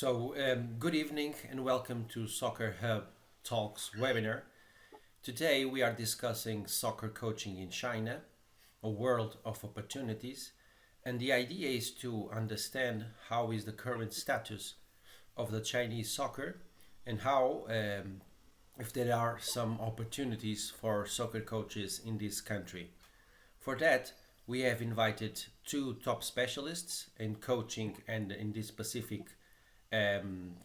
Good evening and welcome to Soccer Hub Talks webinar. Today we are discussing soccer coaching in China, a world of opportunities, and the idea is to understand how is the current status of the Chinese soccer and how if there are some opportunities for soccer coaches in this country. For that, we have invited two top specialists in coaching and in this specific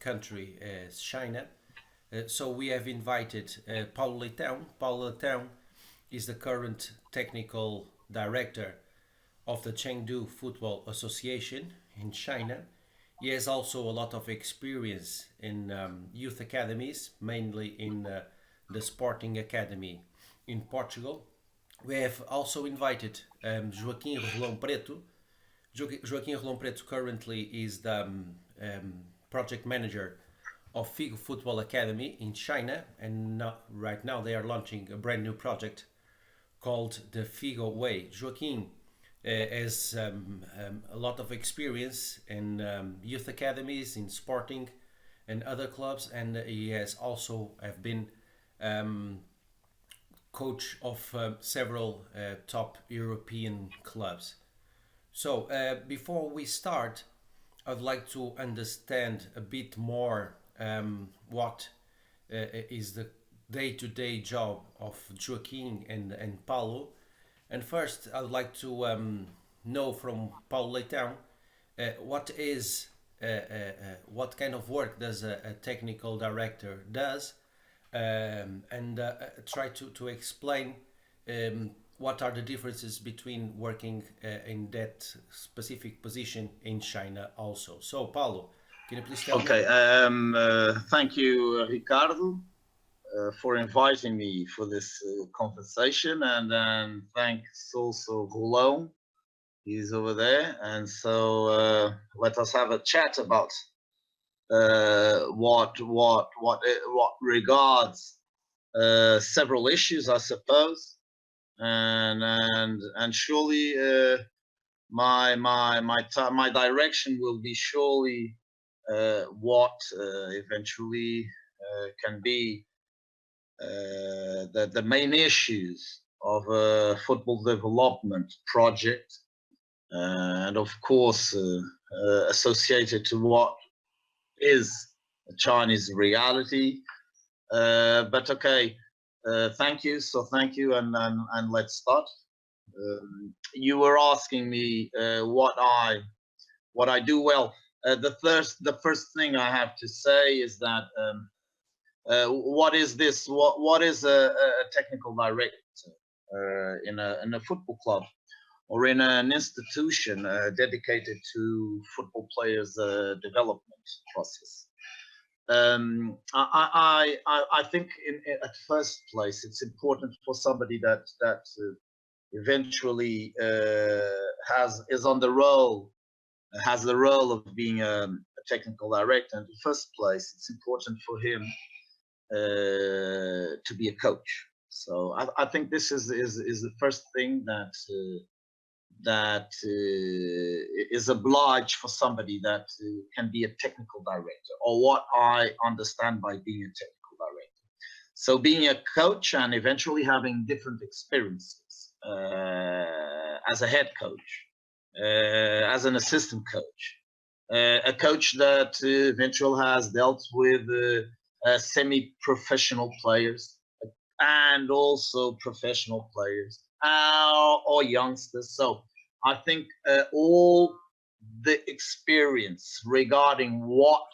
country as China. So we have invited Paulo Leitão. Paulo Leitão is the current technical director of the Chengdu Football Association in China. He has also a lot of experience in youth academies, mainly in the Sporting Academy in Portugal. We have also invited Joaquim Rolão Preto. Joaquim Rolão Preto currently is the project manager of Figo Football Academy in China, and right now they are launching a brand new project called the Figo Way. Joaquim has a lot of experience in youth academies, in sporting and other clubs, and he has also have been coach of several top European clubs. So before we start, I'd like to understand a bit more what is the day-to-day job of Joaquim and Paulo. And first, I would like to know from Paulo Leitão what is what kind of work does a technical director does, and try to explain what are the differences between working in that specific position in China also. So, Paulo, can you please tell me? Okay, thank you, Ricardo, for inviting me for this conversation, and then thanks also Rolão, he's over there, and so let us have a chat about what regards several issues, I suppose, and surely my direction will be surely what eventually can be the main issues of a football development project, and of course associated to what is a Chinese reality. But okay, thank you. So thank you, and let's start. You were asking me what I do well. The first thing I have to say is that what is this? What is a technical director in a football club or in an institution dedicated to football players' development process? I think at first place it's important for somebody that eventually is on the role, has the role of being a technical director. In the first place, it's important for him to be a coach. So I think this is the first thing that is obliged for somebody that can be a technical director, or what I understand by being a technical director. So being a coach and eventually having different experiences as a head coach, as an assistant coach, a coach that eventually has dealt with semi-professional players and also professional players or youngsters. So I think all the experience regarding what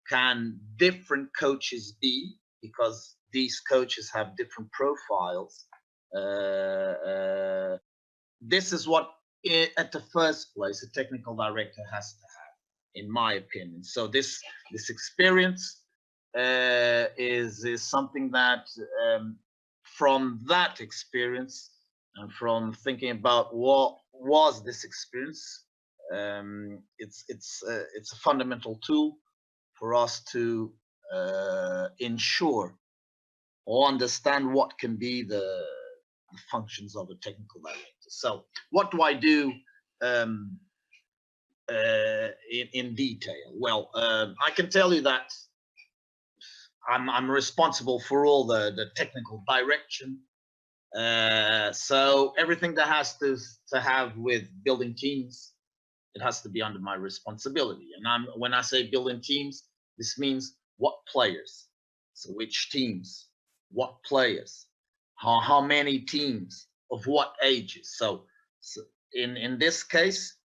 can different coaches be, because these coaches have different profiles, this is what at the first place a technical director has to have, in my opinion. So this experience is something that from that experience and from thinking about what was this experience, it's a fundamental tool for us to ensure or understand what can be the functions of a technical director. So what do I do in detail. Well, I can tell you that I'm responsible for all the technical direction. So everything that has to have with building teams, it has to be under my responsibility. And when I say building teams, this means what players, so which teams, what players, how many teams, of what ages. So in this case,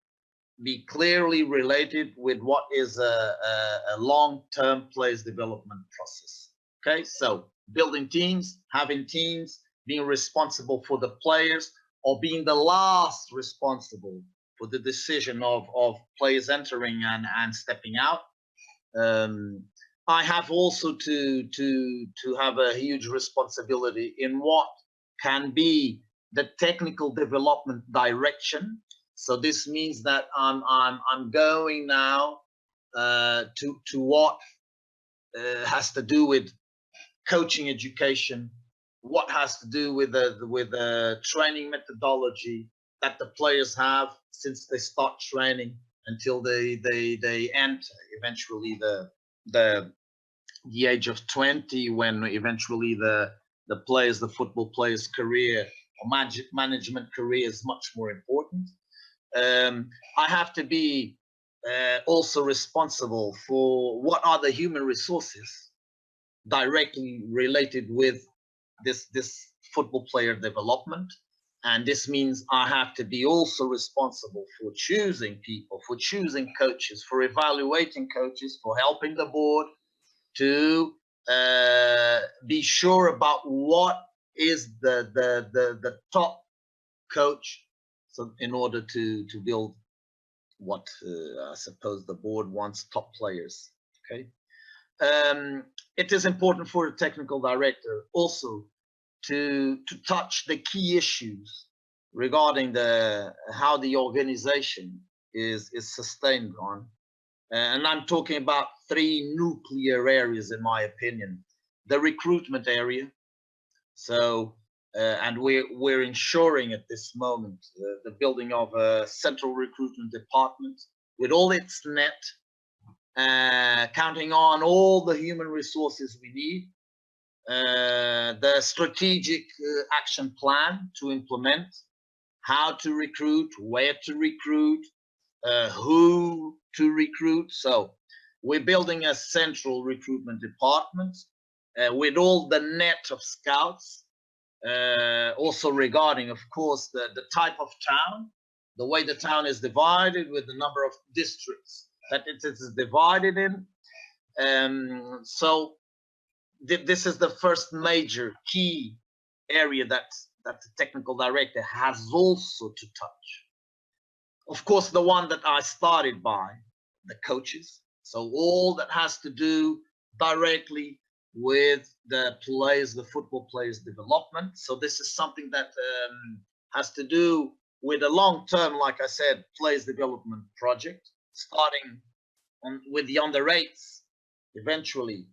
be clearly related with what is a long-term players development process. Okay, so building teams, having teams, being responsible for the players, or being the last responsible for the decision of players entering and stepping out. I have also to have a huge responsibility in what can be the technical development direction. So this means that I'm going now to what has to do with coaching education, what has to do with the training methodology that the players have since they start training until they enter eventually the age of 20, when eventually the football players career or management career is much more important. I have to be also responsible for what are the human resources directly related with this football player development. And this means I have to be also responsible for choosing people, for choosing coaches, for evaluating coaches, for helping the board to be sure about what is the top coach. So in order to build what I suppose the board wants, top players. Okay. It is important for a technical director also to touch the key issues regarding how the organization is sustained on. And I'm talking about three nuclear areas, in my opinion. The recruitment area. So, and we're ensuring at this moment the building of a central recruitment department with all its net, counting on all the human resources we need, the strategic action plan to implement, how to recruit, where to recruit, who to recruit. So we're building a central recruitment department with all the net of scouts, also regarding, of course, the type of town, the way the town is divided with the number of districts that it is divided in. So this is the first major key area that the technical director has also to touch. Of course, the one that I started by, the coaches. So all that has to do directly with the players, the football players' development. So this is something that has to do with a long-term, like I said, players development project, starting with the under-8s, eventually,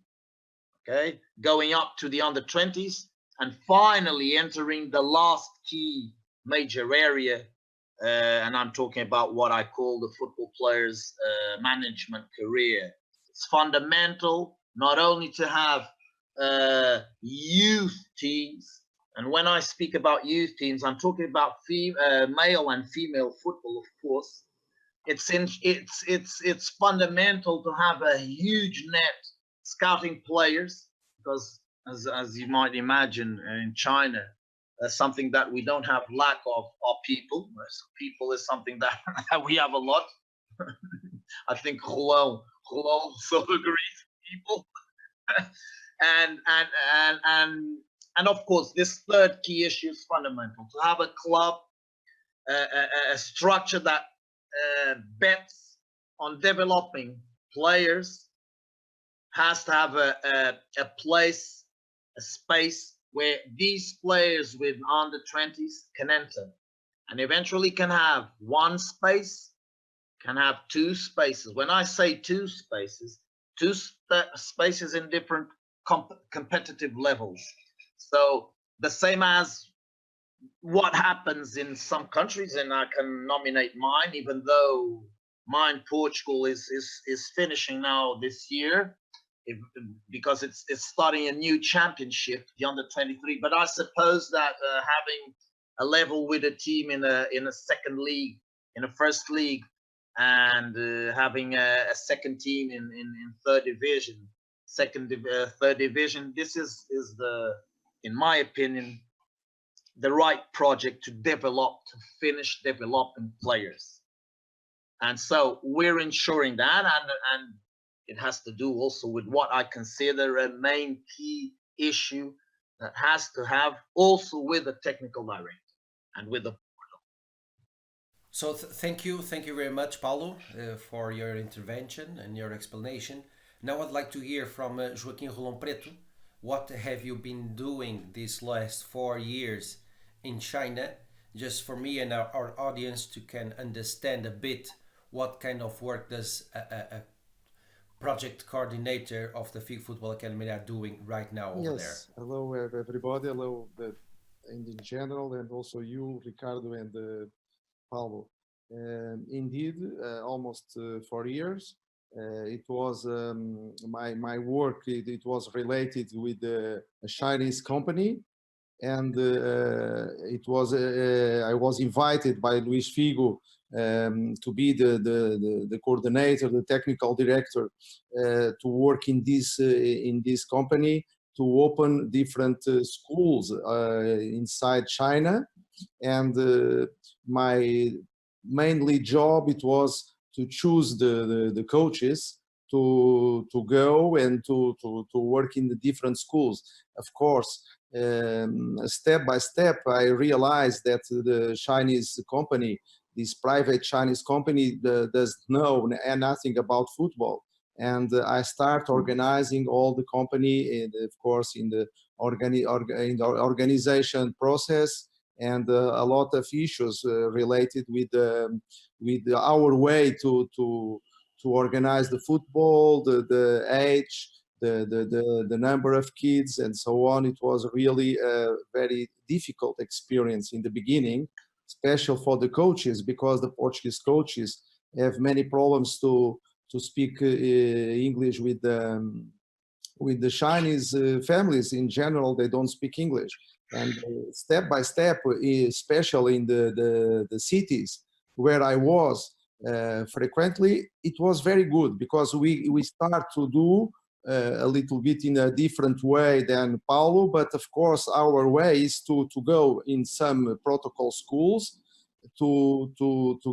okay, going up to the under-20s, and finally entering the last key major area, and I'm talking about what I call the football players' management career. It's fundamental not only to have youth teams, and when I speak about youth teams, I'm talking about male and female football, of course. It's fundamental to have a huge net scouting players, because as you might imagine, in China, something that we don't have lack of are people. People is something that we have a lot. I think Rolão also agrees. People, and of course, this third key issue is fundamental: to have a club, a structure that bets on developing players, has to have a place, a space where these players with under 20s can enter, and eventually can have one space, can have two spaces. When I say two spaces, spaces in different competitive levels. So the same as what happens in some countries, and I can nominate mine, even though mine, Portugal, is finishing now this year, because it's starting a new championship, the under-23. But I suppose that having a level with a team in a second league, in a first league, and having a second team in third division, third division, this is the, in my opinion, the right project to finish developing players. And so we're ensuring that, and it has to do also with what I consider a main key issue that has to have also with the technical director and with the. So thank you very much, Paulo, for your intervention and your explanation. Now I'd like to hear from Joaquim Rolão Preto. What have you been doing these last 4 years in China? Just for me and our audience to can understand a bit what kind of work does a project coordinator of the Figo Football Academy are doing right now over there. Yes, hello everybody, hello in general, and also you, Ricardo, and Paulo. Indeed, almost 4 years. It was my work. It was related with a Chinese company, and it was I was invited by Luis Figo to be the coordinator, the technical director, to work in this company, to open different schools inside China. And my mainly job, it was to choose the coaches to go and to work in the different schools. Of course, step by step, I realized that the Chinese company, this private Chinese company, does know nothing about football. And I start organizing all the company, and of course, in the organization process, and a lot of issues related with our way to organize the football, the age, the number of kids, and so on. It was really a very difficult experience in the beginning, especially for the coaches, because the Portuguese coaches have many problems to speak English with the Chinese families. In general, they don't speak English. And step by step, especially in the cities where I was frequently, it was very good, because we start to do a little bit in a different way than Paulo, but of course our way is to go in some protocol schools, to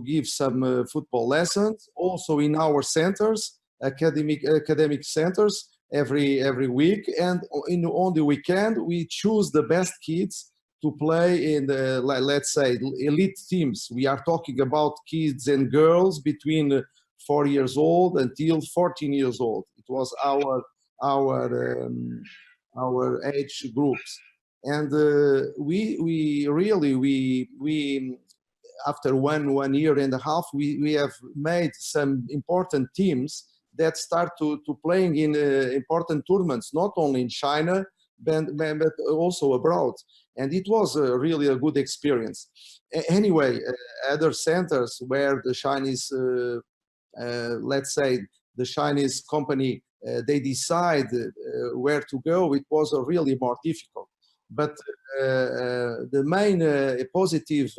give some football lessons, also in our centers, academic centers, every week, and on the weekend we choose the best kids to play in the, let's say, elite teams. We are talking about kids and girls between 4 years old until 14 years old. It was our age groups. And we really after one year and a half, we have made some important teams that start to playing in important tournaments, not only in China, but also abroad. And it was really a good experience. Anyway, other centers where the Chinese, let's say, the Chinese company, they decide where to go, it was really more difficult. But the main positive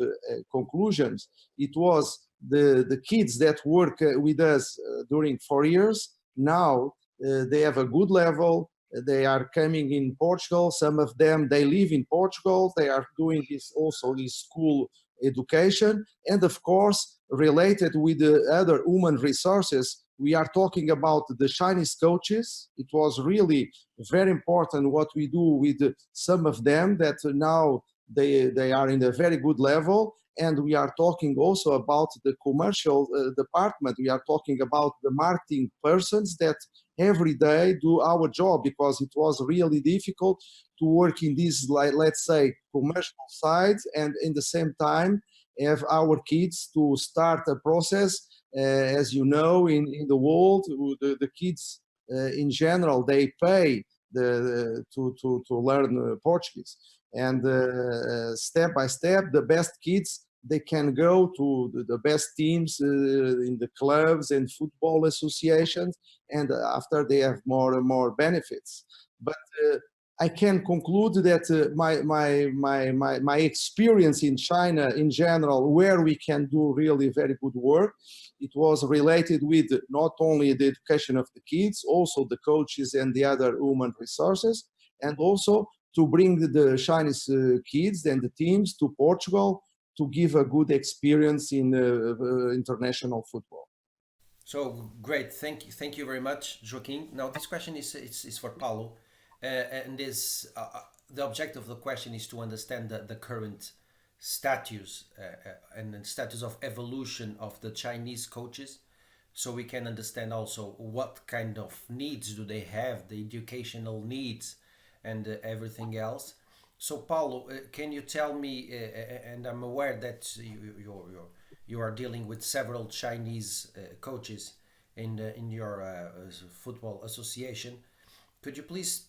conclusions, it was the kids that work with us during 4 years. Now they have a good level. They are coming in Portugal. Some of them, they live in Portugal. They are doing this school education. And of course, related with the other human resources, we are talking about the Chinese coaches. It was really very important what we do with some of them, that now they are in a very good level. And we are talking also about the commercial department. We are talking about the marketing persons that every day do our job, because it was really difficult to work in this, let's say, commercial side, and in the same time have our kids to start a process. As you know, in the world, the kids in general, they pay to learn Portuguese. And step by step, the best kids, they can go to the best teams in the clubs and football associations, and after they have more and more benefits. But I can conclude that my experience in China in general, where we can do really very good work, it was related with not only the education of the kids, also the coaches and the other human resources, and also to bring the Chinese kids and the teams to Portugal to give a good experience in international football. So great, thank you very much, Joaquim. Now this question is for Paulo, and is the objective of the question is to understand the current status and the status of evolution of the Chinese coaches, so we can understand also what kind of needs do they have, the educational needs, and everything else. So Paulo, can you tell me? And I'm aware that you are dealing with several Chinese coaches in your football association. Could you please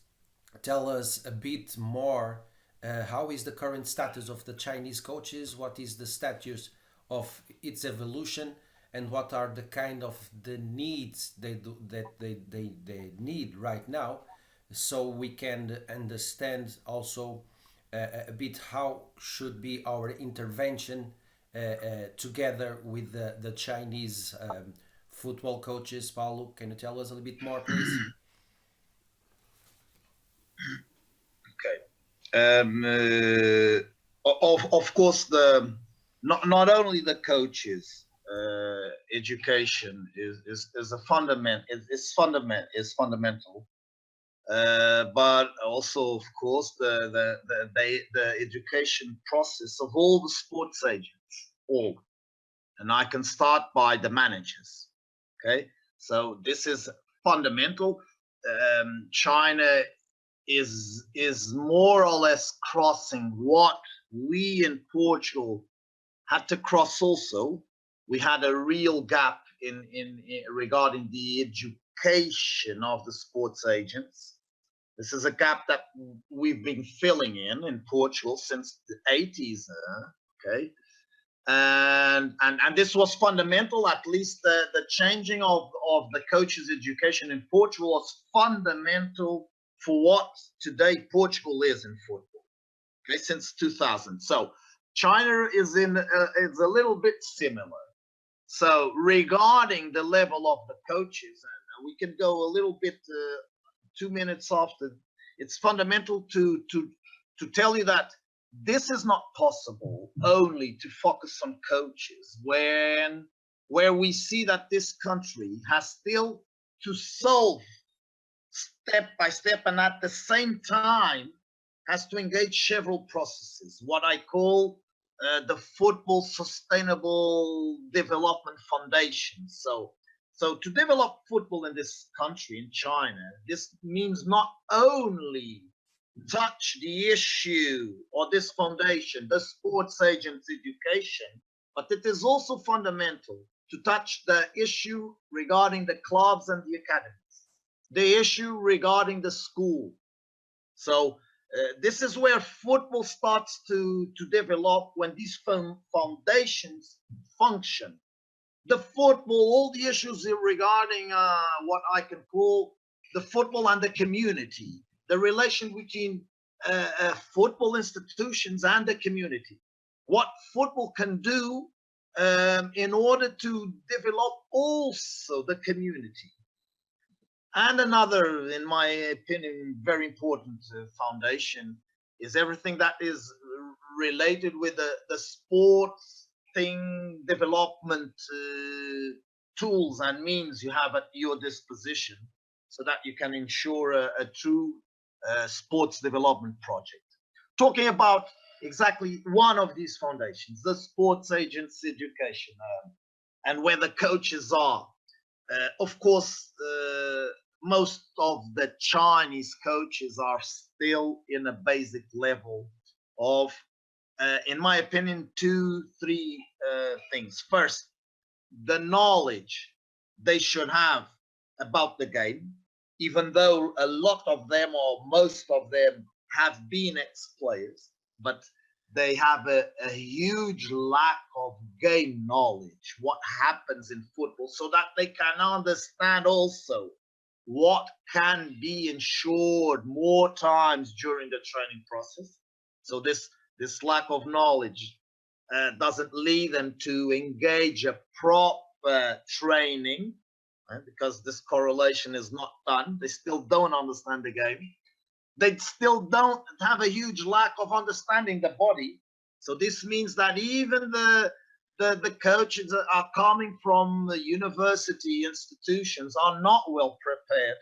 tell us a bit more? How is the current status of the Chinese coaches? What is the status of its evolution, and what are the kind of the needs they need right now, so we can understand also a bit how should be our intervention together with the Chinese football coaches. Paulo, can you tell us a little bit more, please? Okay. Of course, not only the coaches, education is a fundament. Is fundamental. But also, of course, the education process of all the sports agents, all, and I can start by the managers. Okay, so this is fundamental. China is more or less crossing what we in Portugal had to cross. Also, we had a real gap in regarding the education of the sports agents. This is a gap that we've been filling in Portugal since the 80s. Okay, and this was fundamental. At least the changing of the coaches' education in Portugal was fundamental for what today Portugal is in football. Okay, since 2000. So China is is a little bit similar. So regarding the level of the coaches, and we can go a little bit 2 minutes after, it's fundamental to tell you that this is not possible only to focus on coaches where we see that this country has still to solve step by step, and at the same time has to engage several processes, what I call the Football Sustainable Development Foundation. So to develop football in this country, in China, this means not only touch the issue or this foundation, the sports agents education, but it is also fundamental to touch the issue regarding the clubs and the academies, the issue regarding the school. So this is where football starts to develop, when these foundations function. The football, all the issues regarding what I can call the football and the community, the relation between football institutions and the community, what football can do in order to develop also the community. And another, in my opinion, very important foundation is everything that is related with the sports thing, development tools and means you have at your disposition, so that you can ensure a true sports development project. Talking about exactly one of these foundations, the sports agents education, and where the coaches are. Of course, most of the Chinese coaches are still in a basic level of, in my opinion, 2-3 things. First, the knowledge they should have about the game, even though a lot of them or most of them have been ex-players, but they have a huge lack of game knowledge, what happens in football, so that they can understand also what can be ensured more times during the training process. So this lack of knowledge doesn't lead them to engage a proper training, right? Because this correlation is not done. They still don't understand the game. They still don't have a huge lack of understanding the body. So this means that even the coaches that are coming from the university institutions are not well prepared.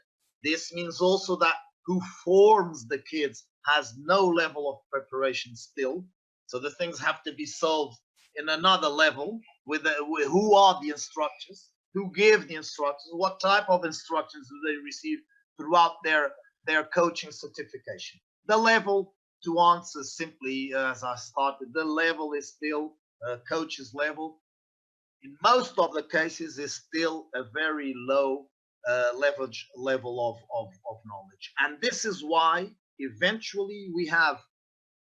This means also that who forms the kids has no level of preparation still. So the things have to be solved in another level with who are the instructors, who give the instructions, what type of instructions do they receive throughout their coaching certification. The level, to answer simply as I started, the level is still coach's level. In most of the cases, is still a very low level of knowledge. And this is why eventually we have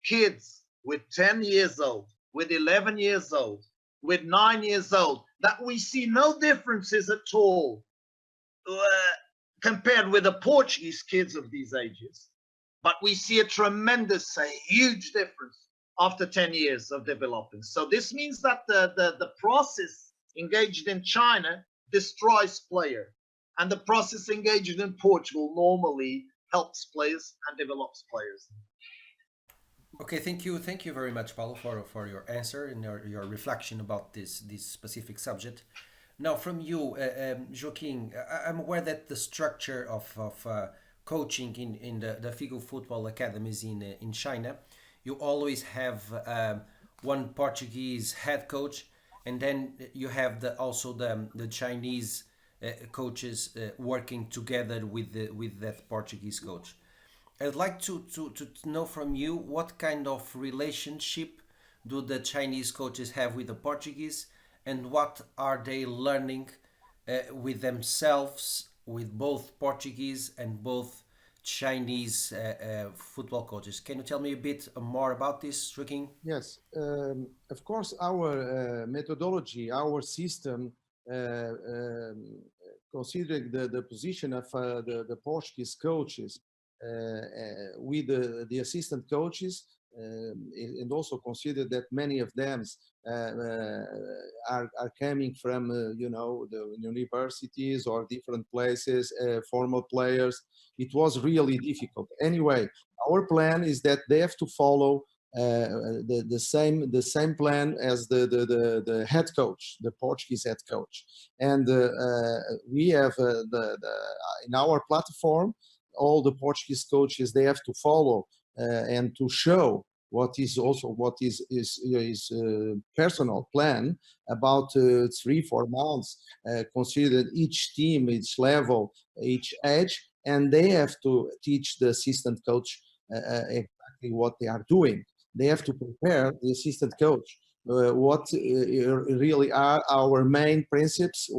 kids with 10 years old, with 11 years old, with 9 years old, that we see no differences at all compared with the Portuguese kids of these ages. But we see a huge difference after 10 years of developing. So this means that the process engaged in China destroys player, and the process engaged in Portugal normally helps players and develops players. Okay, thank you very much, Paulo, for your answer and your reflection about this specific subject. Now, from you, Joaquim, I'm aware that the structure of coaching in the Figo football academies in China, you always have one Portuguese head coach, and then you have also the Chinese coaches working together with that Portuguese coach. I'd like to know from you what kind of relationship do the Chinese coaches have with the Portuguese, and what are they learning with themselves, with both Portuguese and both Chinese football coaches. Can you tell me a bit more about this, Joaquim? Yes, of course, our methodology, our system, considering the position of the Portuguese coaches with the assistant coaches, and also consider that many of them are coming from the universities or different places, former players. It was really difficult. Anyway, our plan is that they have to follow the same plan as the head coach, the Portuguese head coach, and we have in our platform all the Portuguese coaches, they have to follow and to show what is personal plan about 3-4 months, consider each team, each level, each age, and they have to teach the assistant coach exactly what they are doing. They have to prepare the assistant coach what really are our main principles,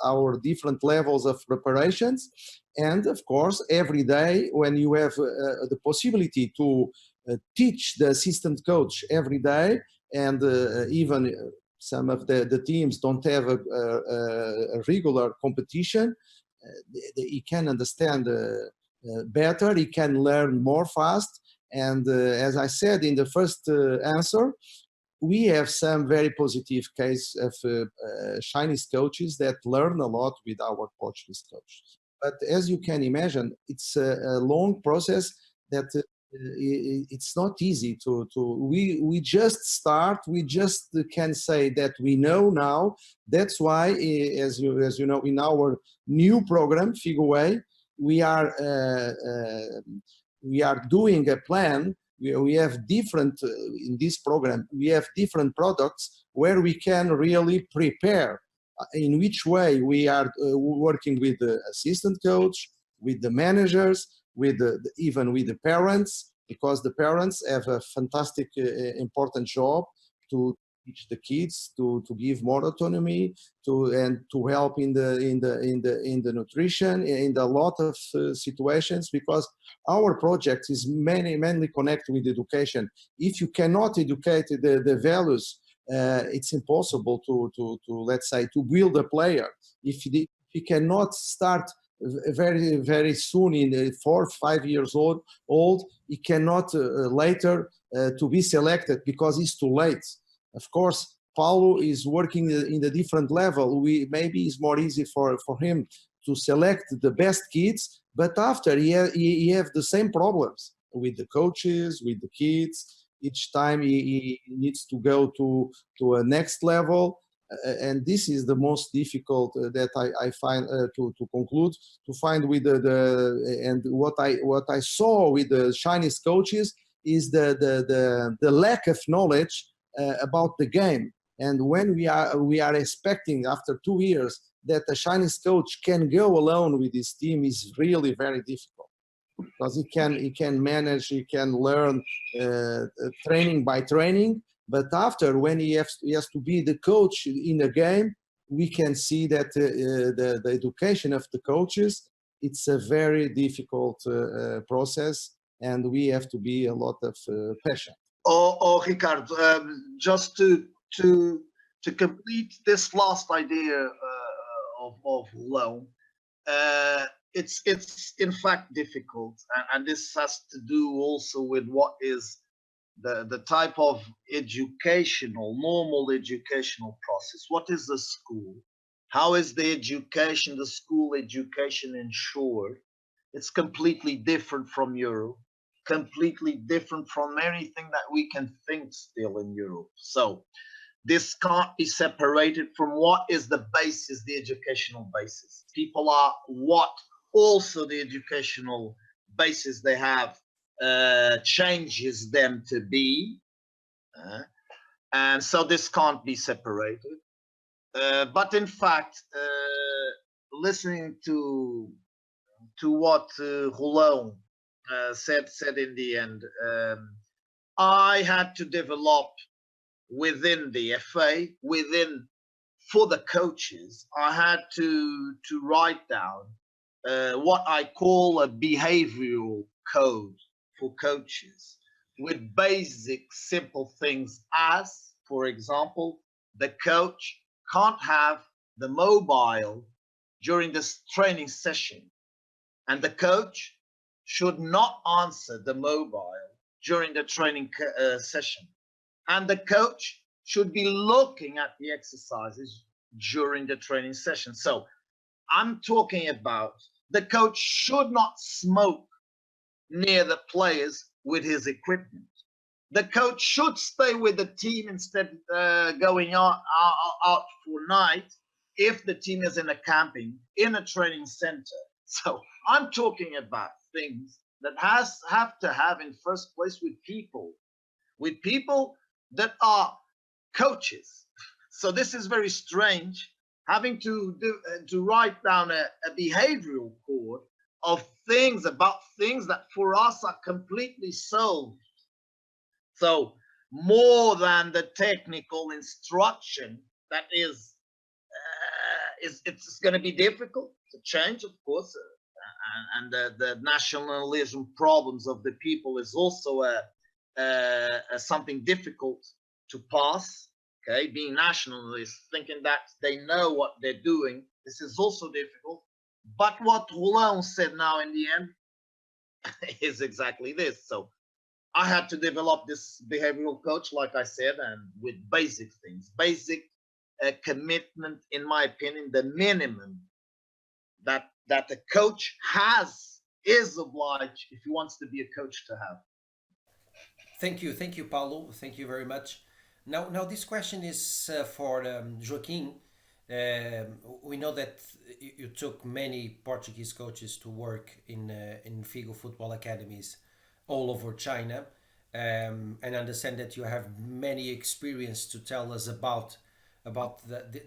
our different levels of preparations, and of course every day when you have the possibility to teach the assistant coach every day, and even some of the teams don't have a regular competition, he can understand better, he can learn more fast. And as I said in the first answer, we have some very positive case of Chinese coaches that learn a lot with our Portuguese coach. But as you can imagine, it's a long process that it's not easy we just start, we just can say that we know now. That's why, as you know, in our new program, Figo Way, we are doing a plan. We have different, in this program, we have different products where we can really prepare in which way we are working with the assistant coach, with the managers, with even with the parents, because the parents have a fantastic, important job to teach the kids to give more autonomy and to help in the nutrition in a lot of situations, because our project is mainly connected with education. If you cannot educate the values, it's impossible to let's say to build a player. If you cannot start very soon in 4 or 5 years old, he cannot later to be selected because it's too late. Of course, Paulo is working in a different level. Maybe it's more easy for him to select the best kids, but after he have the same problems with the coaches, with the kids. Each time he needs to go to a next level. And this is the most difficult that I find to conclude, to find with and what I saw with the Chinese coaches is the lack of knowledge about the game. And when we are expecting after 2 years that a Chinese coach can go alone with his team is really very difficult, because he can manage, he can learn training by training. But after, when he has to be the coach in a game, we can see that the education of the coaches, it's a very difficult process, and we have to be a lot of passion. Ricardo, just to complete this last idea of Rolão, it's in fact difficult, and this has to do also with what is the type of normal educational process. What is the school? How is the school education ensured? It's completely different from Europe, completely different from anything that we can think still in Europe. So this can't be separated from what is the basis, the educational basis. People are what also the educational basis they have changes them to be, and so this can't be separated. But in fact, listening to what Rolão said in the end, I had to develop within the FA, for the coaches, I had to write down what I call a behavioral code for coaches, with basic simple things as, for example, the coach can't have the mobile during this training session, and the coach should not answer the mobile during the training session, and the coach should be looking at the exercises during the training session. So I'm talking about the coach should not smoke near the players with his equipment. The coach should stay with the team instead going out for night if the team is in a camping, in a training center. So I'm talking about things that have to have in first place with people that are coaches. So this is very strange, having to write down a behavioral code of things that for us are completely solved. So more than the technical instruction, that is it's going to be difficult to change, of course, and the nationalism problems of the people is also something difficult to pass. Okay, being nationalists, thinking that they know what they're doing, this is also difficult. But what Rolão said now in the end is exactly this. So I had to develop this behavioral coach, like I said, and with basic things, basic commitment, in my opinion, the minimum that a coach is obliged, if he wants to be a coach, to have. Thank you, Paulo. Thank you very much. Now this question is for Joaquim. We know that you took many Portuguese coaches to work in Figo football academies all over China, and understand that you have many experience to tell us about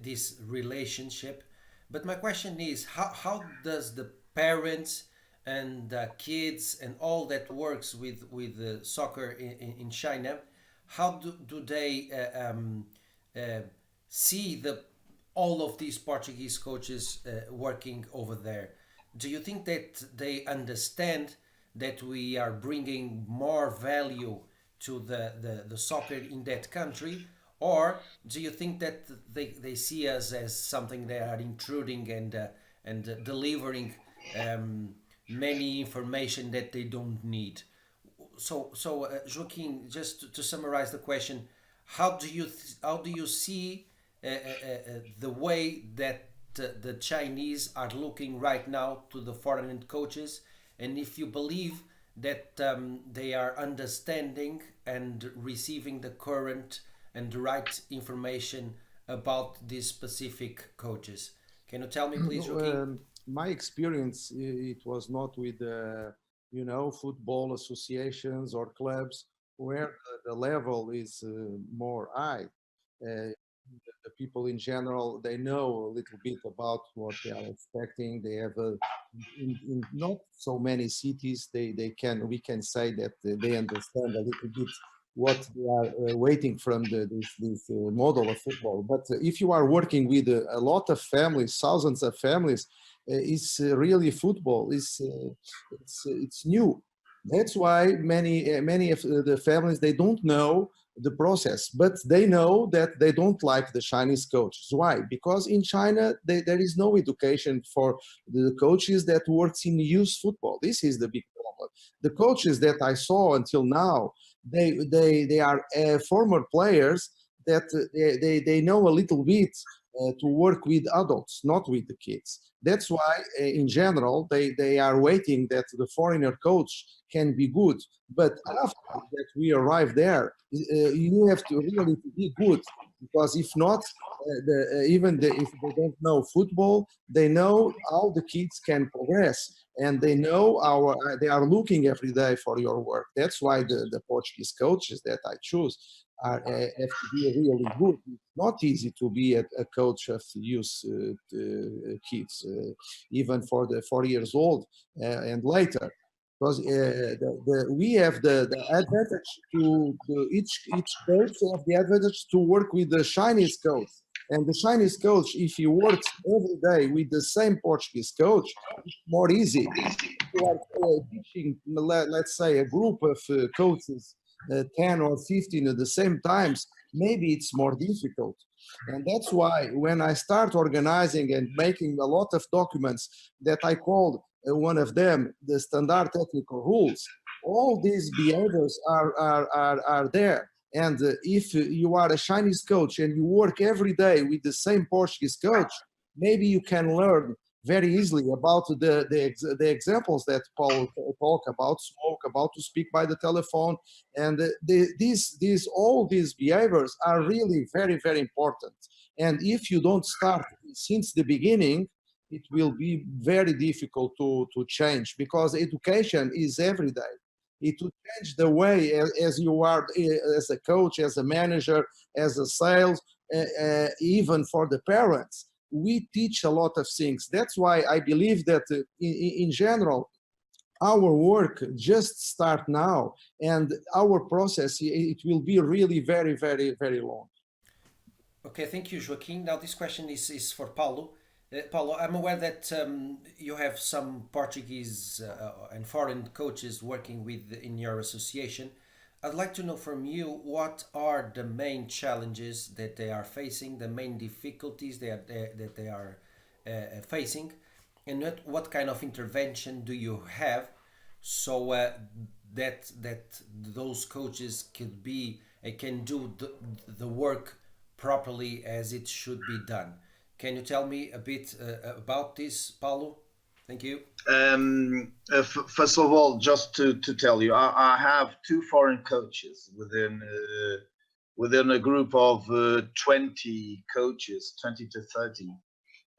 this relationship. But my question is, how does the parents and the kids and all that works with soccer in China, how do they uh, see all of these Portuguese coaches working over there? Do you think that they understand that we are bringing more value to the soccer in that country? Or do you think that they see us as something they are intruding and delivering many information that they don't need? So, Joaquim, just to summarize the question, how do you see the way that the Chinese are looking right now to the foreign coaches, and if you believe that they are understanding and receiving the current and the right information about these specific coaches? Can you tell me, please, Joaquim? My experience, it was not with football associations or clubs where the level is more high. The people in general, they know a little bit about what they are expecting. They have in not so many cities, we can say that they understand a little bit what they are waiting from this model of football. But if you are working with a lot of families, thousands of families, it's really football. It's new. That's why many of the families, they don't know the process, but they know that they don't like the Chinese coaches. Why? Because in China there is no education for the coaches that works in youth football. This is the big problem. The coaches that I saw until now, they are former players that they know a little bit to work with adults, not with the kids. That's why, in general, they are waiting that the foreigner coach can be good. But after that we arrive there, you have to really be good, because if not, if they don't know football, they know how the kids can progress, and they know they are looking every day for your work. That's why the Portuguese coaches that I choose have to be really good. It's not easy to be a coach of youth kids, even for the 4 years old and later, because we have the advantage to each coach have the advantage to work with the Chinese coach. And the Chinese coach, if he works every day with the same Portuguese coach, it's more easy. If you are teaching, let's say, a group of coaches, 10 or 15 at the same times, maybe it's more difficult. And that's why when I start organizing and making a lot of documents that I called one of them the standard technical rules, all these behaviors are there. And if you are a Chinese coach and you work every day with the same Portuguese coach, maybe you can learn very easily about the examples that Paul talk about, spoke about, to speak by the telephone. And all these behaviors are really very, very important. And if you don't start since the beginning, it will be very difficult to change, because education is every day. It will change the way as you are, as a coach, as a manager, as a sales, even for the parents. We teach a lot of things. That's why I believe that in general, our work just start now, and our process, it will be really very, very, very long. Okay, thank you, Joaquim. Now, this question is for Paulo. Paulo, I'm aware that you have some Portuguese and foreign coaches working with in your association. I'd like to know from you, what are the main challenges that they are facing, the main difficulties that they are facing, and what kind of intervention do you have so that those coaches can do the work properly as it should be done. Can you tell me a bit about this, Paulo? Thank you. First of all, just to tell you, I have two foreign coaches within a group of 20 coaches, 20 to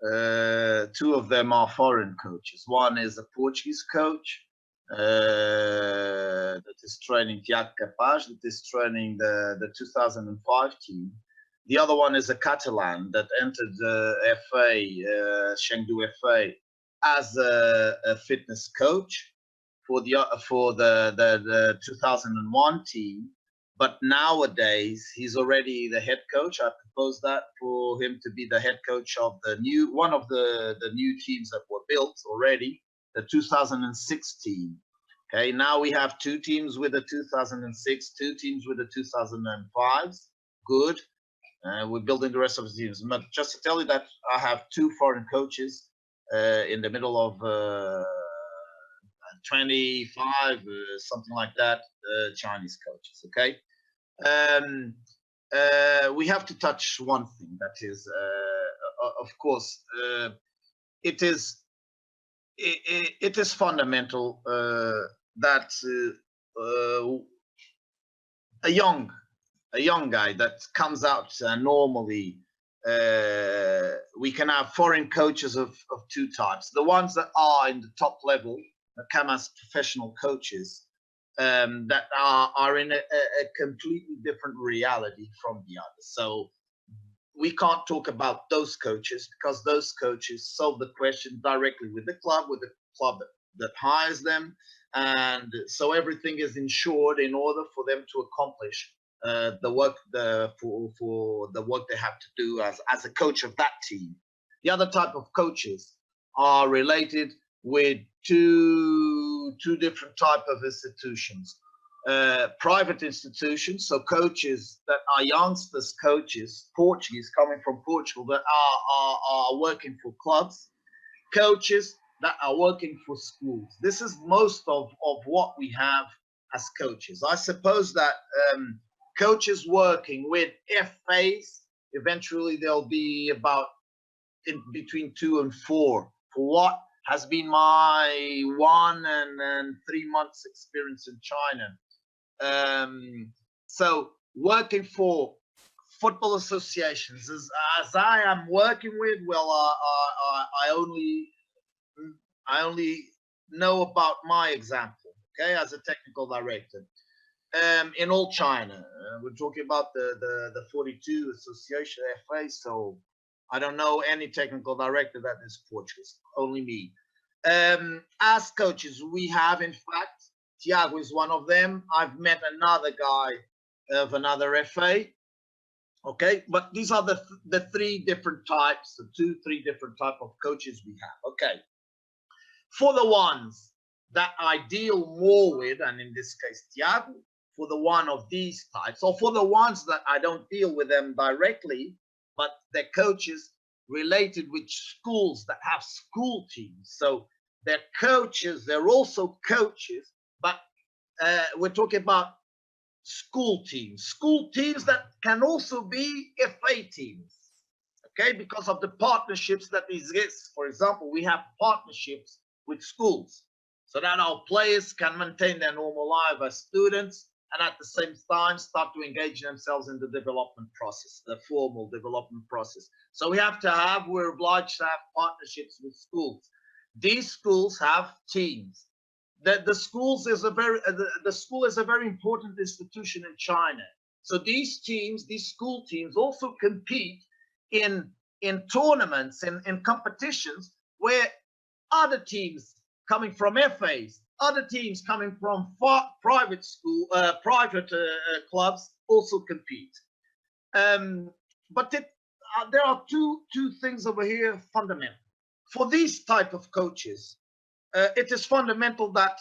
30. Two of them are foreign coaches. One is a Portuguese coach that is training Tiago Capaz, that is training the 2005 team. The other one is a Catalan that entered the FA, Chengdu FA, as a fitness coach for the 2001 team, but nowadays he's already the head coach. I proposed that for him to be the head coach of one of the new teams that were built already, the 2016. Okay, now we have 2 teams with the 2006, 2 teams with the 2005. Good. We're building the rest of the teams. But just to tell you that I have 2 foreign coaches in the middle of 25, something like that, Chinese coaches. Okay. We have to touch one thing, that is, of course, it is fundamental that a young guy that comes out normally, we can have foreign coaches of 2 types. The ones that are in the top level, that come as professional coaches, that are in a completely different reality from the others. So we can't talk about those coaches, because those coaches solve the question directly with the club that hires them, and so everything is ensured in order for them to accomplish the work for the work they have to do as a coach of that team. The other type of coaches are related with two different type of institutions. Private institutions, so coaches that are youngsters coaches, Portuguese coming from Portugal, that are working for clubs, coaches that are working for schools. This is most of what we have as coaches. I suppose that coaches working with FAs, eventually there'll be about in between 2 and 4, for what has been my 1 and 3 months experience in China. So working for football associations, as I am working with, well, I only know about my example, okay, as a technical director. In all China, we're talking about the 42 association FA, so I don't know any technical director that is Portuguese, only me. As coaches, we have, in fact, Tiago is one of them. I've met another guy of another FA. Okay, but these are the 3 different types, the 3 different type of coaches we have. Okay, for the ones that I deal more with, and in this case, Tiago, for the one of these types, or for the ones that I don't deal with them directly, but they're coaches related with schools that have school teams. So they're coaches, they're also coaches, but we're talking about school teams that can also be FA teams, okay, because of the partnerships that exist. For example, we have partnerships with schools so that our players can maintain their normal life as students, and at the same time start to engage themselves in the development process, the formal development process. So we're obliged to have partnerships with schools. These schools have teams. The school is a very important institution in China. So these school teams also compete in tournaments, in competitions where other teams coming from FAs, other teams coming from private clubs also compete. But there are two things over here fundamental. For these type of coaches, it is fundamental that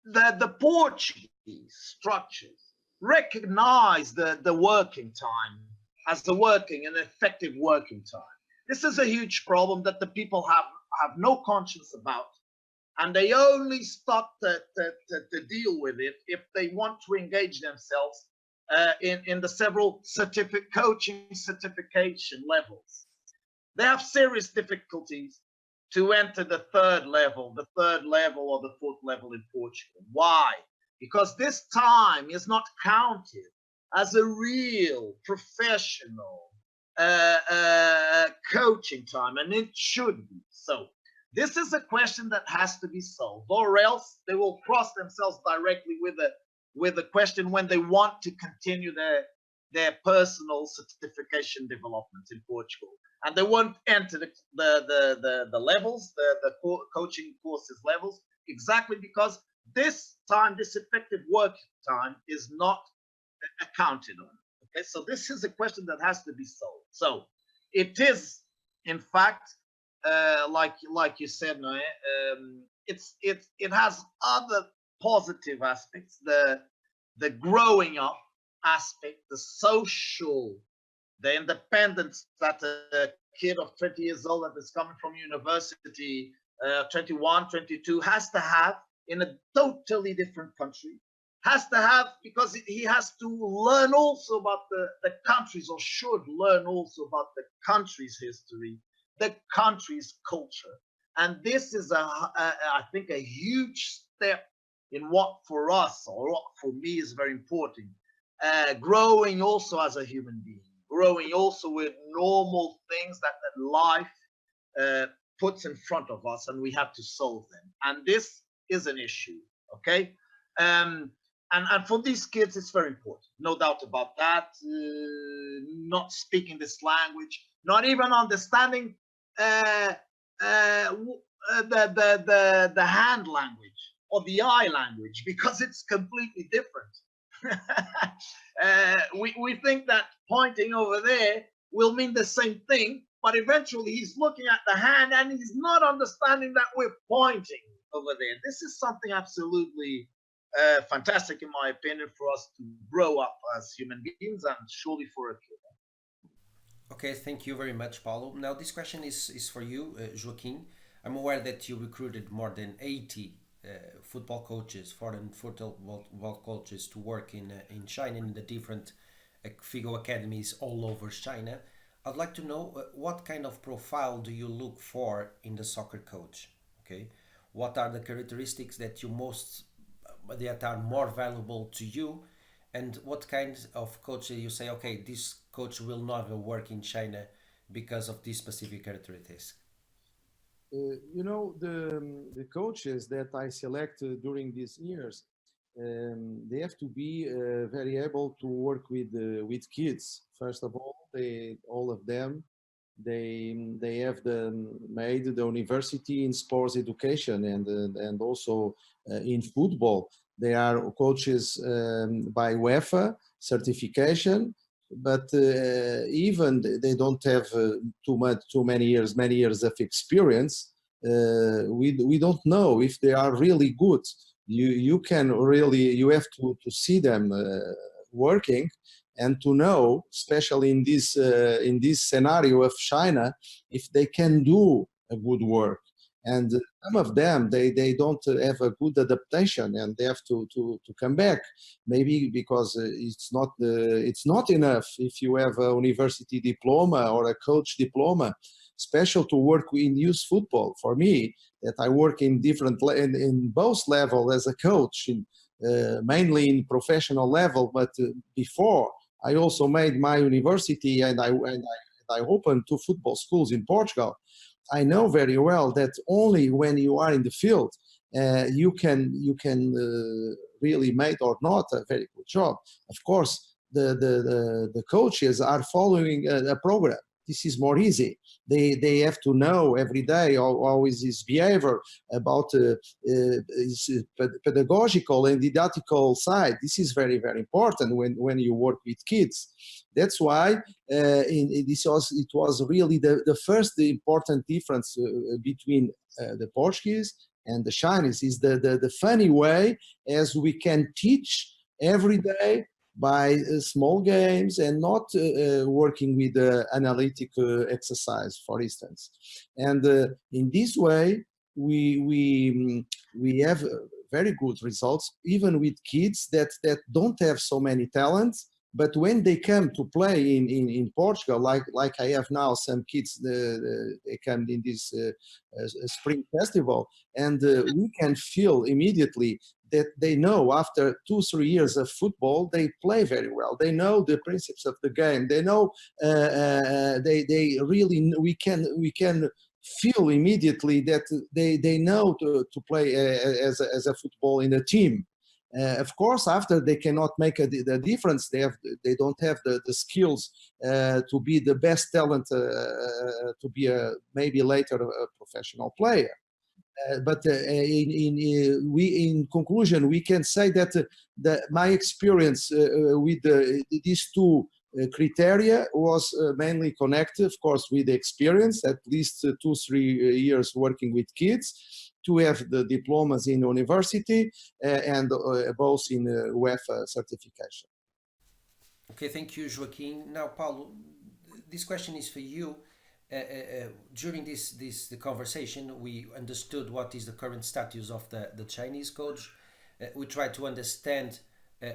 the Portuguese structures recognize the working time as an effective working time. This is a huge problem that the people have no conscience about, and they only start to deal with it if they want to engage themselves in the several coaching certification levels. They have serious difficulties to enter the third level or the 4th level in Portugal. Why? Because this time is not counted as a real professional coaching time, and it should be. So this is a question that has to be solved, or else they will cross themselves directly with the question when they want to continue their personal certification development in Portugal, and they won't enter the levels, the coaching courses levels, exactly because this time, this effective work time is not accounted on. Okay, so this is a question that has to be solved. So it is, in fact, like you said, Noé, it has other positive aspects, the growing up aspect, the social, the independence that a kid of 20 years old that is coming from university, 21, 22, has to have in a totally different country, has to have, because he has to learn also about the countries, or should learn also about the country's history, the country's culture. And this is, I think, a huge step in what for us, or what for me is very important, growing also as a human being, growing also with normal things that life puts in front of us, and we have to solve them. And this is an issue, okay? And for these kids, it's very important, no doubt about that. Not speaking this language, not even understanding the hand language or the eye language, because it's completely different. We think that pointing over there will mean the same thing, but eventually he's looking at the hand and he's not understanding that we're pointing over there. This is something absolutely fantastic, in my opinion, for us to grow up as human beings, and surely for a kid. Okay, thank you very much, Paulo. Now, this question is for you, Joaquim. I'm aware that you recruited more than 80 football coaches, foreign football coaches, to work in China in the different Figo academies all over China. I'd like to know what kind of profile do you look for in the soccer coach? Okay, what are the characteristics that that are more valuable to you, and what kind of coach you say, okay, this coach will never work in China because of these specific characteristics? The coaches that I select during these years, they have to be very able to work with kids. First of all, all of them, they have made the university in sports education, and also in football. They are coaches by UEFA certification, but even they don't have too many years of experience. We don't know if they are really good. You have to see them working, and to know, especially in this scenario of China, if they can do a good work. And some of them, they don't have a good adaptation, and they have to come back, maybe because it's not enough if you have a university diploma or a coach diploma, special to work in youth football. For me, that I work in in both level as a coach, mainly in professional level, but before I also made my university, and I opened 2 football schools in Portugal. I know very well that only when you are in the field, you can really make or not a very good job. Of course, the coaches are following a program. This is more easy. They have to know every day how is his behavior, about his pedagogical and didactical side. This is very, very important when you work with kids. That's why it was really the first important difference between the Portuguese and the Chinese is the funny way as we can teach every day by small games, and not working with analytic exercise, for instance. And in this way, we have very good results, even with kids that don't have so many talents. But when they come to play in Portugal, like I have now some kids, they come in this spring festival, and we can feel immediately that they know after 2-3 years of football, they play very well. They know the principles of the game. They know they really, we can feel immediately that they know to play as a football in a team. Of course, after they cannot make the difference, they don't have the skills to be the best talent, to be maybe later a professional player. in conclusion, we can say that my experience with these two criteria was mainly connected, of course, with the experience, at least 2-3 years working with kids, to have the diplomas in university and both in UEFA certification. Okay, thank you, Joaquim. Now, Paulo, this question is for you. During the conversation, we understood what is the current status of the Chinese coach. We tried to understand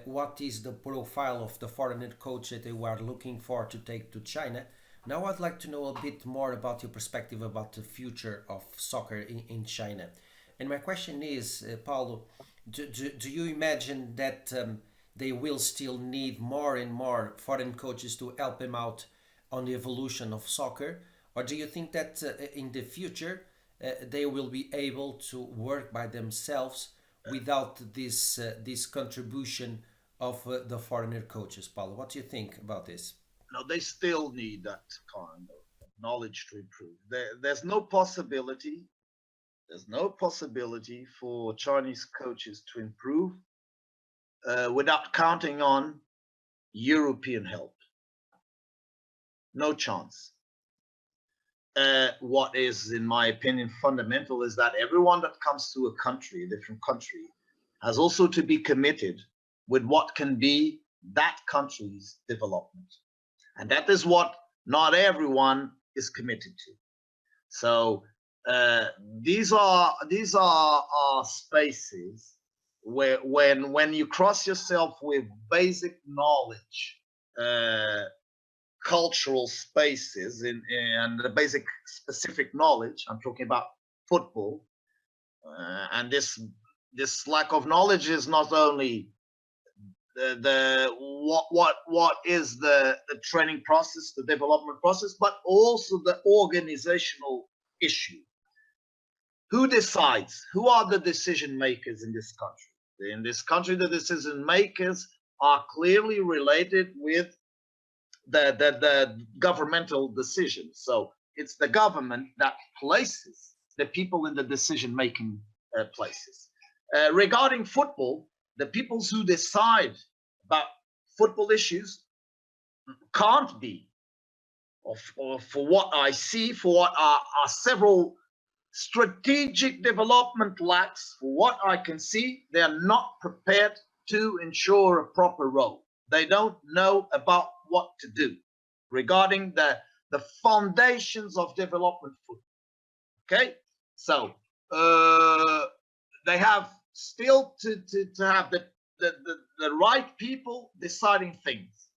what is the profile of the foreigner coach that they were looking for to take to China. Now I'd like to know a bit more about your perspective about the future of soccer in China. And my question is, Paulo, do you imagine that they will still need more and more foreign coaches to help them out on the evolution of soccer? Or do you think that in the future they will be able to work by themselves without this contribution of the foreigner coaches? Paulo, what do you think about this? No, they still need that kind of knowledge to improve. There's no possibility. There's no possibility for Chinese coaches to improve without counting on European help. No chance. What is, in my opinion, fundamental is that everyone that comes to a country, a different country, has also to be committed with what can be that country's development. And that is what not everyone is committed to. So these are spaces where when you cross yourself with basic knowledge, cultural spaces and the basic specific knowledge, I'm talking about football, and this lack of knowledge is not only what is the training process, the development process, but also the organizational issue. Who decides? Who are the decision makers in this country? In this country, the decision makers are clearly related with the governmental decisions. So it's the government that places the people in the decision-making places. Regarding football, the people who decide about football issues can't be, or for what I see, for what are several strategic development lacks, for what I can see, they are not prepared to ensure a proper role. They don't know about what to do regarding the foundations of development football. Okay, so they have still to have the right people deciding things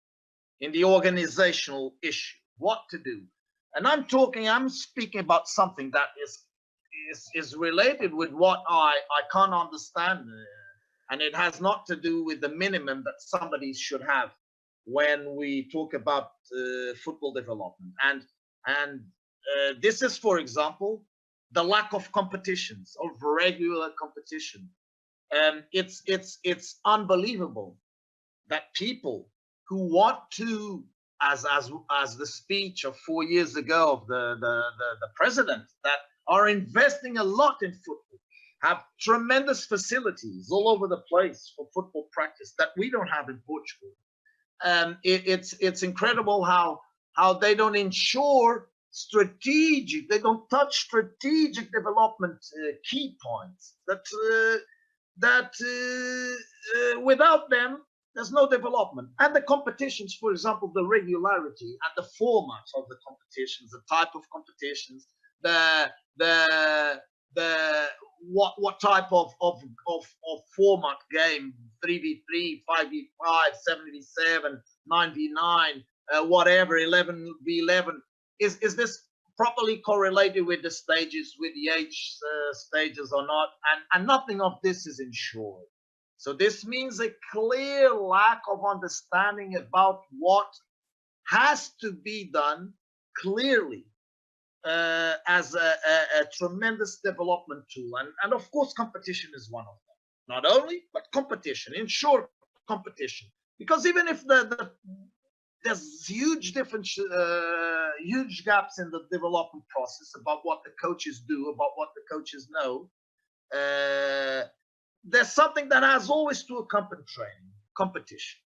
in the organizational issue, what to do. And I'm speaking about something that is related with what I can't understand, and it has not to do with the minimum that somebody should have when we talk about football development. And this is, for example, the lack of competitions, of regular competition. It's unbelievable that people who want to, as the speech of 4 years ago of the president, that are investing a lot in football, have tremendous facilities all over the place for football practice that we don't have in Portugal. It's incredible how they don't ensure strategic, they don't touch strategic development key points that without them there's no development. And the competitions, for example, the regularity and the format of the competitions, the type of competitions, what type of format game, 3v3, 5v5, 7v7, 9v9, whatever, 11v11, is this properly correlated with the stages, with the age stages or not? And nothing of this is ensured. So this means a clear lack of understanding about what has to be done clearly as a tremendous development tool. And of course, competition is one of them. Not only, but competition, ensure competition. Because even if there's huge difference, huge gaps in the development process about what the coaches do, about what the coaches know, there's something that has always to accompany training, competition,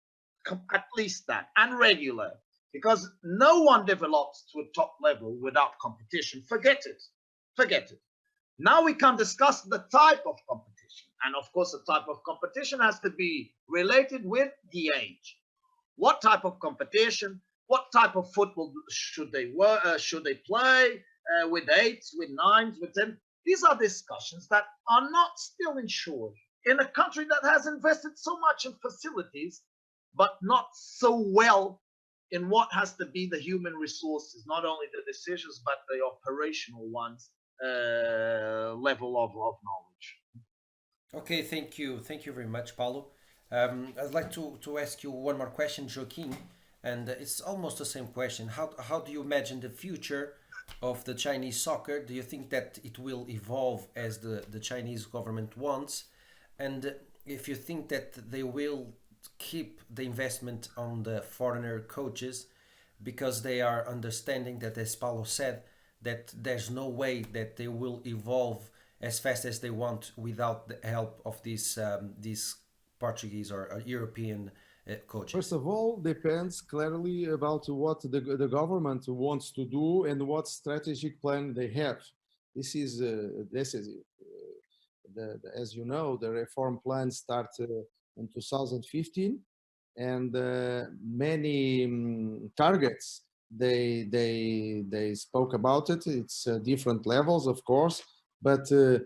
at least that, and regular, because no one develops to a top level without competition. Forget it. Forget it. Now we can discuss the type of competition. And of course, the type of competition has to be related with the age. What type of competition? What type of football should they play? With 8s, with 9s, with 10s? These are discussions that are not still ensured in a country that has invested so much in facilities, but not so well in what has to be the human resources, not only the decisions, but the operational ones, level of knowledge. Okay, thank you. Thank you very much, Paulo. I'd like to ask you one more question, Joaquim, and it's almost the same question. How do you imagine the future of the Chinese soccer? Do you think that it will evolve as the Chinese government wants? And if you think that they will keep the investment on the foreigner coaches because they are understanding that, as Paulo said, that there's no way that they will evolve as fast as they want without the help of these Portuguese or European coaches? First of all, depends clearly about what the government wants to do and what strategic plan they have. This is as you know, the reform plan started in 2015, and many targets they spoke about it. It's different levels, of course, but the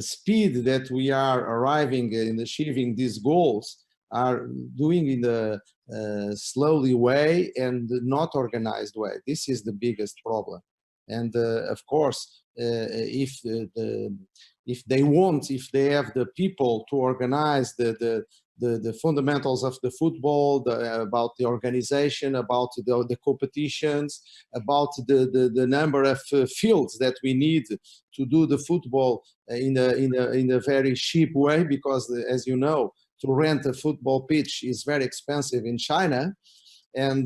speed that we are arriving in achieving these goals are doing in a slowly way and not organized way. This is the biggest problem. And of course, if they have the people to organize the fundamentals of the football, about the organization, about the competitions, about the number of fields that we need to do the football in a very cheap way, because as you know, to rent a football pitch is very expensive in China. And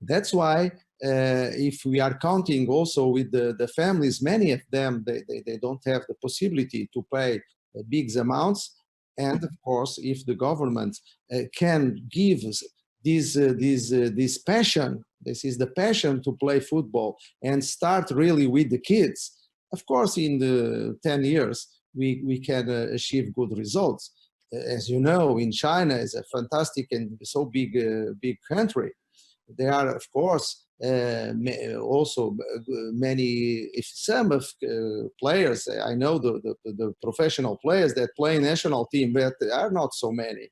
that's why if we are counting also with the families, many of them, they don't have the possibility to pay big amounts. And of course, if the government can give this passion, this is the passion to play football, and start really with the kids, of course, in the 10 years, we can achieve good results. As you know, in China is a fantastic and so big country. There are, of course, also many, if some of players, I know the professional players that play national team, but there are not so many.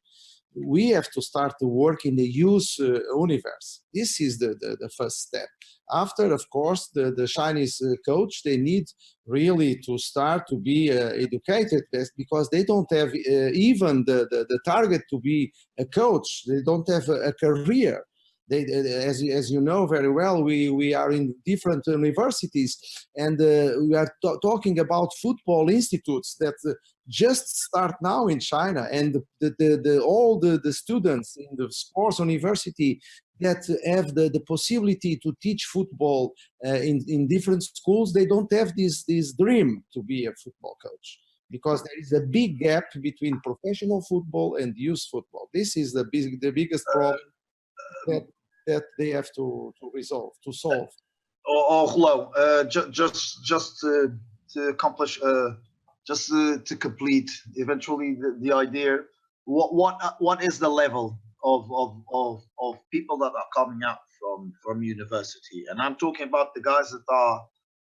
We have to start to work in the youth universe. This is the first step. After, of course, the Chinese coach, they need really to start to be educated, because they don't have even the target to be a coach. They don't have a career. As you know very well, we are in different universities, and we are talking about football institutes that just start now in China, and all the students in the sports university that have the possibility to teach football in different schools, they don't have this dream to be a football coach, because there is a big gap between professional football and youth football. This is the biggest problem that they have to solve. Rolão, just to accomplish, just to complete eventually the idea, what is the level of people that are coming out from university? And I'm talking about the guys that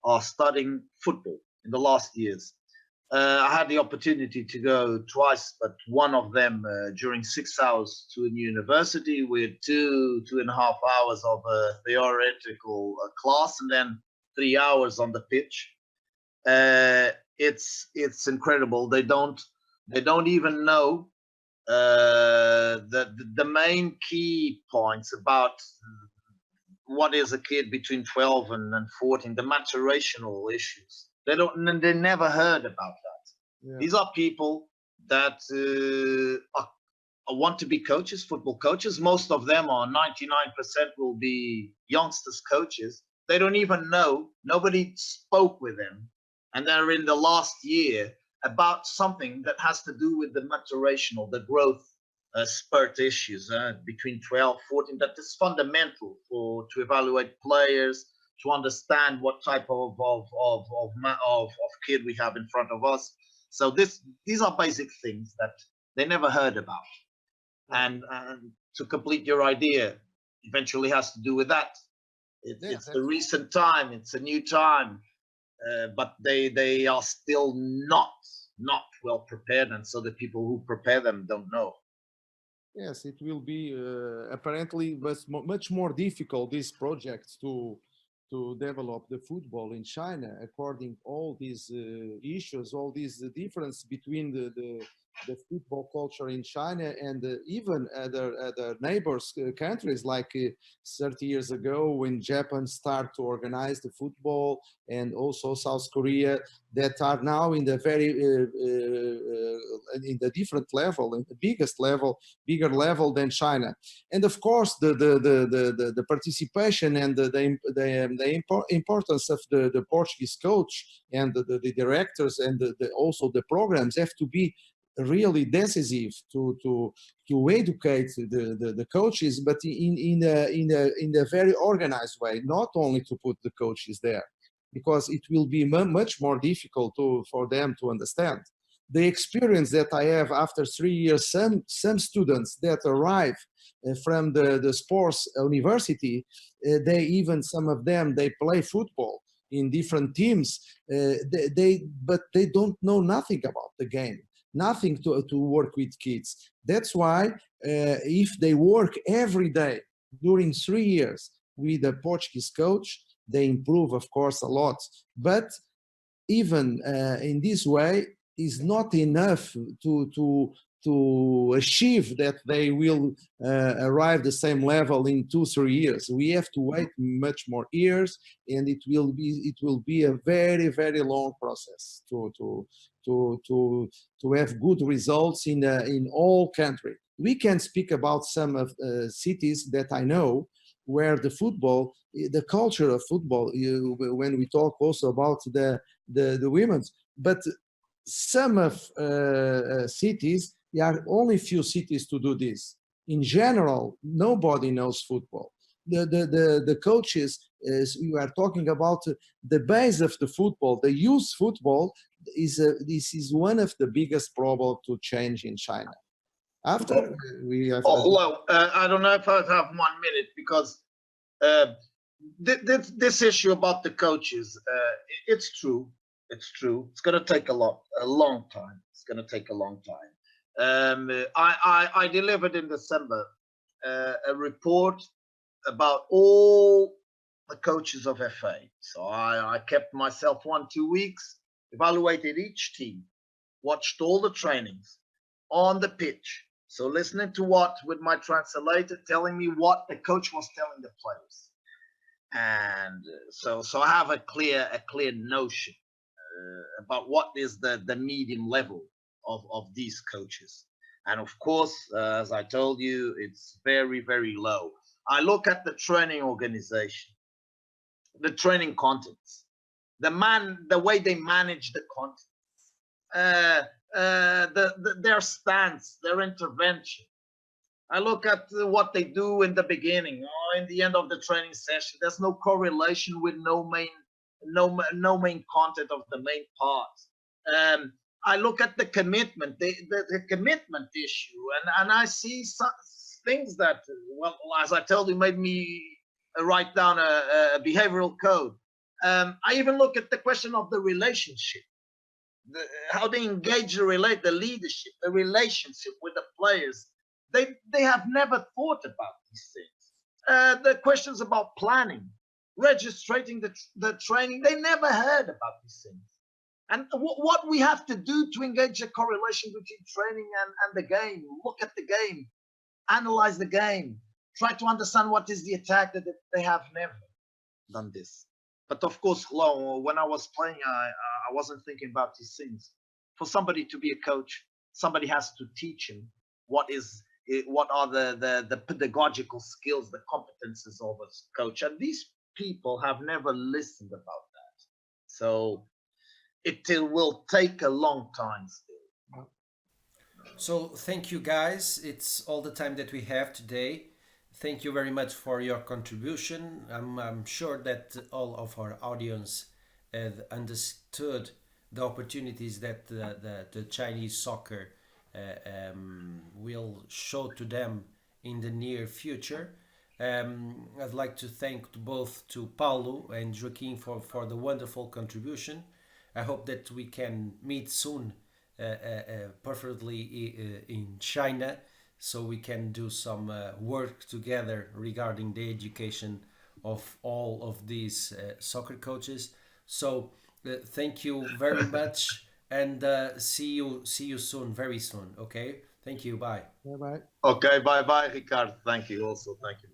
are studying football in the last years. I had the opportunity to go twice, but one of them during 6 hours to a university with 2.5 hours of a theoretical class, and then 3 hours on the pitch. It's incredible. They don't even know the main key points about what is a kid between 12 and 14, the maturational issues. They never heard about that. Yeah. These are people that want to be coaches, football coaches. Most of them, or 99%, will be youngsters coaches. They don't even know. Nobody spoke with them. and they're in the last year about something that has to do with the maturation or the growth spurt issues between 12, 14, that is fundamental to evaluate players, to understand what type of kid we have in front of us. So these are basic things that they never heard about. And to complete your idea, eventually has to do with that. It's the recent time, it's a new time, but they are still not well prepared, and so the people who prepare them don't know. Yes, it will be apparently much more difficult, these projects, to develop the football in China, according all these issues, all these difference between the football culture in China and even other neighbors countries, like 30 years ago when Japan started to organize the football, and also South Korea, that are now in the very in the different level, in the bigger level than China. And of course the participation and the importance of the Portuguese coach and the directors and also the programs have to be really decisive to educate the coaches, but in a very organized way, not only to put the coaches there, because it will be much more difficult for them to understand. The experience that I have after 3 years, some students that arrive from the sports university, some of them they play football in different teams, but they don't know nothing about the game, nothing to work with kids. That's why if they work every day during 3 years with a Portuguese coach, they improve, of course, a lot. But even in this way, is not enough to achieve that they will arrive the same level in 2-3 years. We have to wait much more years, and it will be a very, very long process to have good results in all countries. We can speak about some of cities that I know where the football, the culture of football, when we talk also about the women's, but some of cities, there are only few cities to do this. In general, nobody knows football. The coaches, we are talking about the base of the football, the youth football, this is one of the biggest problems to change in China. After we have... Hello, I don't know if I have 1 minute, because this issue about the coaches, it's true. It's true. It's going to take a long time. It's going to take a long time. I delivered in December a report about all the coaches of FA. So I kept myself 1-2 weeks, evaluated each team, watched all the trainings on the pitch. So listening to what, with my translator, telling me what the coach was telling the players. And so I have a clear notion about what is the medium level of these coaches. And of course, as I told you, it's very, very low. I look at the training organization, the training contents, the way they manage the content, their stance, their intervention. I look at what they do in the beginning or in the end of the training session. There's no correlation with no main content of the main part. I look at the commitment, the commitment issue, and I see some things that, well, as I told you, made me write down a behavioral code. I even look at the question of the relationship, how they engage the leadership, the relationship with the players. They have never thought about these things. The questions about planning, registering the training, they never heard about these things. And what we have to do to engage a correlation between training and the game, look at the game, analyze the game, try to understand what is the attack, that they have never done this. But of course, when I was playing, I wasn't thinking about these things. For somebody to be a coach, somebody has to teach him what are the pedagogical skills, the competences of a coach. And these people have never listened about that. So it will take a long time still. So thank you guys. It's all the time that we have today. Thank you very much for your contribution. I'm sure that all of our audience have understood the opportunities that the Chinese soccer will show to them in the near future. I'd like to thank both to Paulo and Joaquim for the wonderful contribution. I hope that we can meet soon, preferably in China, so we can do some work together regarding the education of all of these soccer coaches. So thank you very much, and see you soon, very soon. Okay, thank you. Bye. Bye bye. Okay, bye bye, Ricardo. Thank you also. Thank you.